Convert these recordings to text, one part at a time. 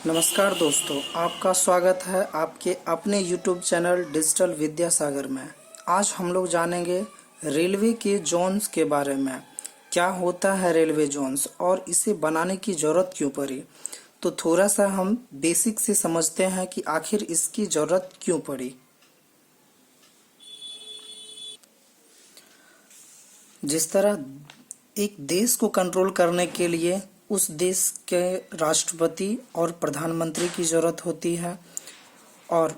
नमस्कार दोस्तों, आपका स्वागत है आपके अपने YouTube चैनल डिजिटल विद्यासागर में। आज हम लोग जानेंगे रेलवे के जोन्स के बारे में। क्या होता है रेलवे जोन्स और इसे बनाने की ज़रूरत क्यों पड़ी। तो थोड़ा सा हम बेसिक से समझते हैं कि आखिर इसकी ज़रूरत क्यों पड़ी। जिस तरह एक देश को कंट्रोल करने के लिए उस देश के राष्ट्रपति और प्रधानमंत्री की ज़रूरत होती है, और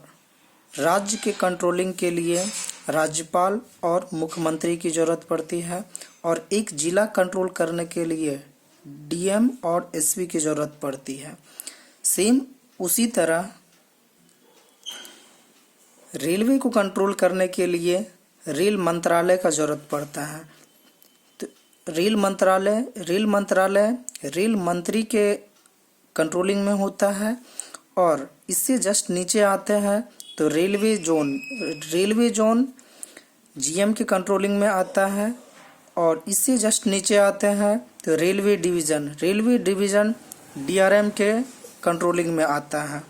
राज्य के कंट्रोलिंग के लिए राज्यपाल और मुख्यमंत्री की ज़रूरत पड़ती है, और एक ज़िला कंट्रोल करने के लिए डीएम और एसपी की ज़रूरत पड़ती है। सेम उसी तरह रेलवे को कंट्रोल करने के लिए रेल मंत्रालय का ज़रूरत पड़ता है। रेल मंत्रालय रेल मंत्री के कंट्रोलिंग में होता है, और इससे जस्ट नीचे आते हैं तो रेलवे जोन जीएम के कंट्रोलिंग में आता है, और इससे जस्ट नीचे आते हैं तो रेलवे डिवीज़न डीआरएम के कंट्रोलिंग में आता है।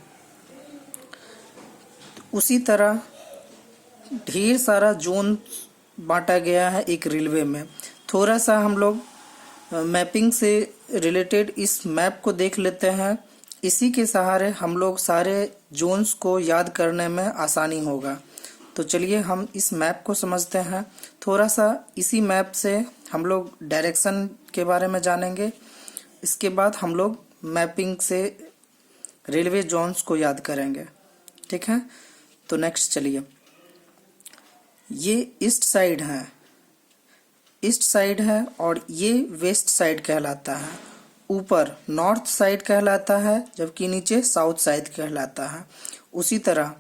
उसी तरह ढेर सारा जोन बांटा गया है एक रेलवे में। थोड़ा सा हम लोग मैपिंग से रिलेटेड इस मैप को देख लेते हैं। इसी के सहारे हम लोग सारे जोन्स को याद करने में आसानी होगा। तो चलिए हम इस मैप को समझते हैं। थोड़ा सा इसी मैप से हम लोग डायरेक्शन के बारे में जानेंगे। इसके बाद हम लोग मैपिंग से रेलवे जोन्स को याद करेंगे। ठीक है, तो नेक्स्ट चलिए। ये ईस्ट साइड है और ये वेस्ट साइड कहलाता है। ऊपर नॉर्थ साइड कहलाता है, जबकि नीचे साउथ साइड कहलाता है। उसी तरह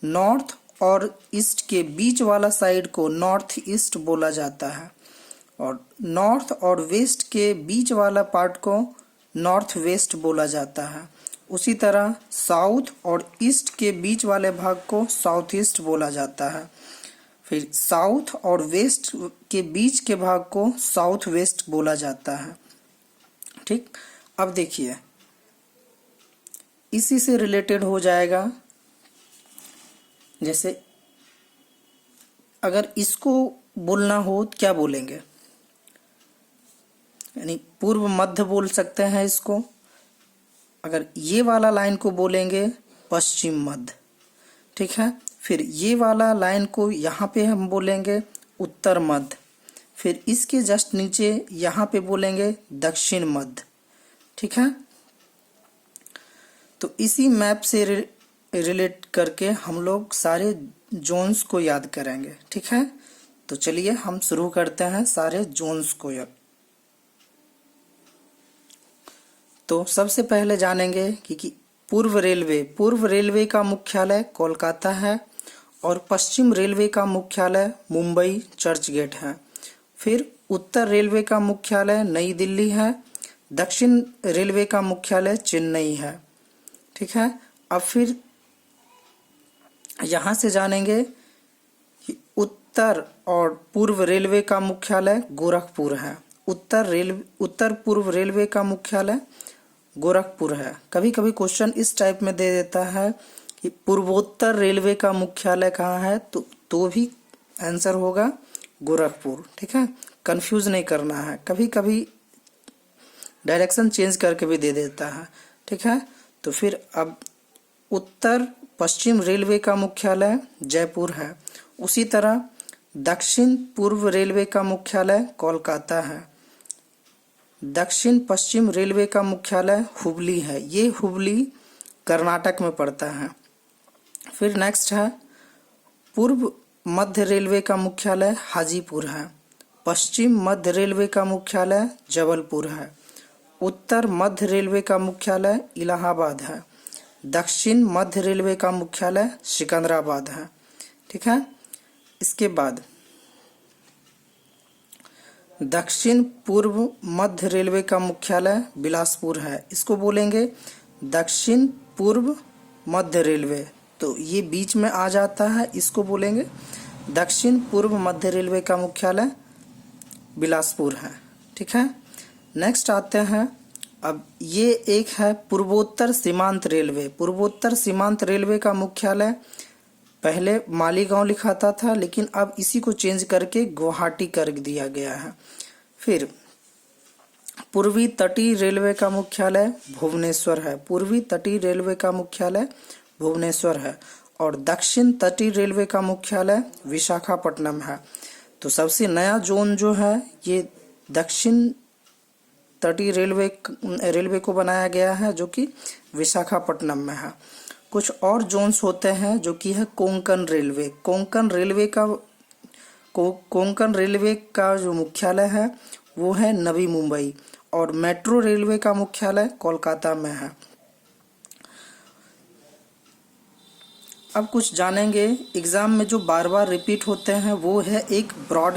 नॉर्थ और ईस्ट के बीच वाला साइड को नॉर्थ ईस्ट बोला जाता है, और नॉर्थ और वेस्ट के बीच वाला पार्ट को नॉर्थ वेस्ट बोला जाता है। उसी तरह साउथ और ईस्ट के बीच वाले भाग को साउथ ईस्ट बोला जाता है। फिर साउथ और वेस्ट के बीच के भाग को साउथ वेस्ट बोला जाता है। ठीक, अब देखिए इसी से रिलेटेड हो जाएगा। जैसे अगर इसको बोलना हो तो क्या बोलेंगे, यानी पूर्व मध्य बोल सकते हैं इसको। अगर ये वाला लाइन को बोलेंगे पश्चिम मध्य। ठीक है, फिर ये वाला लाइन को यहाँ पे हम बोलेंगे उत्तर मध्य। फिर इसके जस्ट नीचे यहाँ पे बोलेंगे दक्षिण मध्य। ठीक है, तो इसी मैप से रिलेट करके हम लोग सारे जोन्स को याद करेंगे। ठीक है, तो चलिए हम शुरू करते हैं सारे जोन्स को याद। तो सबसे पहले जानेंगे कि पूर्व रेलवे का मुख्यालय कोलकाता है, और पश्चिम रेलवे का मुख्यालय मुंबई चर्च गेट है। फिर उत्तर रेलवे का मुख्यालय नई दिल्ली है। दक्षिण रेलवे का मुख्यालय चेन्नई है। ठीक है, अब फिर यहाँ से जानेंगे कि उत्तर और पूर्व रेलवे का मुख्यालय गोरखपुर है। उत्तर पूर्व रेलवे का मुख्यालय गोरखपुर है। कभी कभी क्वेश्चन इस टाइप में दे देता है कि पूर्वोत्तर रेलवे का मुख्यालय कहाँ है, तो भी आंसर होगा गोरखपुर। ठीक है, कंफ्यूज नहीं करना है। कभी कभी डायरेक्शन चेंज करके भी दे देता है। ठीक है, तो फिर अब उत्तर पश्चिम रेलवे का मुख्यालय जयपुर है। उसी तरह दक्षिण पूर्व रेलवे का मुख्यालय कोलकाता है। दक्षिण पश्चिम रेलवे का मुख्यालय हुबली है। ये हुबली कर्नाटक में पड़ता है। फिर नेक्स्ट है पूर्व मध्य रेलवे का मुख्यालय हाजीपुर है। पश्चिम मध्य रेलवे का मुख्यालय जबलपुर है। उत्तर मध्य रेलवे का मुख्यालय इलाहाबाद है। दक्षिण मध्य रेलवे का मुख्यालय सिकंदराबाद है। ठीक है, इसके बाद दक्षिण पूर्व मध्य रेलवे का मुख्यालय बिलासपुर है। इसको बोलेंगे दक्षिण पूर्व मध्य रेलवे, तो ये बीच में आ जाता है। इसको बोलेंगे दक्षिण पूर्व मध्य रेलवे का मुख्यालय बिलासपुर है। ठीक है, नेक्स्ट आते हैं अब ये एक है पूर्वोत्तर सीमांत रेलवे। पूर्वोत्तर सीमांत रेलवे का मुख्यालय पहले मालीगांव लिखाता था, लेकिन अब इसी को चेंज करके गुवाहाटी कर दिया गया है। फिर पूर्वी तटीय रेलवे का मुख्यालय भुवनेश्वर है। पूर्वी तटीय रेलवे का मुख्यालय भुवनेश्वर है और दक्षिण तटीय रेलवे का मुख्यालय विशाखापट्टनम है। तो सबसे नया जोन जो है ये दक्षिण तटीय रेलवे को बनाया गया है, जो कि विशाखापट्टनम में है। कुछ और जोन्स होते हैं जो कि है कोंकण रेलवे। कोंकण रेलवे का जो मुख्यालय है वो है नवी मुंबई और मेट्रो रेलवे का मुख्यालय कोलकाता में है। अब कुछ जानेंगे एग्जाम में जो बार बार रिपीट होते हैं वो है एक ब्रॉड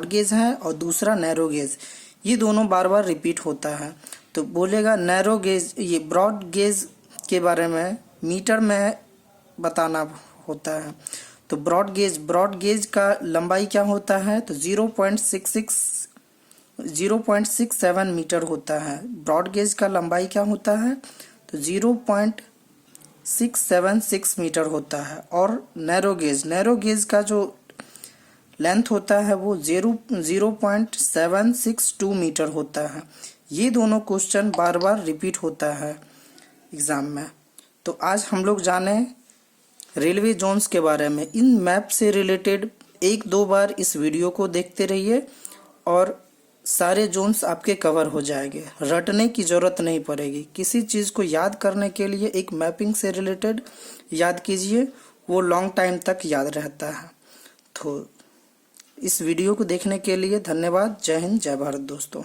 गेज है और दूसरा नैरो गेज। ये दोनों बार बार रिपीट होता है। तो बोलेगा नैरो गेज, ये ब्रॉड गेज के बारे में मीटर में बताना होता है। तो ब्रॉड गेज का लंबाई क्या होता है, तो 0.67 मीटर होता है। ब्रॉड गेज का लंबाई क्या होता है, तो 0.676 मीटर होता है। और नैरो गेज का जो लेंथ होता है वो 0.762 मीटर होता है। ये दोनों क्वेश्चन बार बार रिपीट होता है एग्जाम में। तो आज हम लोग जाने रेलवे जोन्स के बारे में। इन मैप से रिलेटेड 1-2 बार इस वीडियो को देखते रहिए और सारे जोन्स आपके कवर हो जाएंगे। रटने की जरूरत नहीं पड़ेगी। किसी चीज़ को याद करने के लिए एक मैपिंग से रिलेटेड याद कीजिए, वो लॉन्ग टाइम तक याद रहता है। तो इस वीडियो को देखने के लिए धन्यवाद। जय हिंद, जय भारत दोस्तों।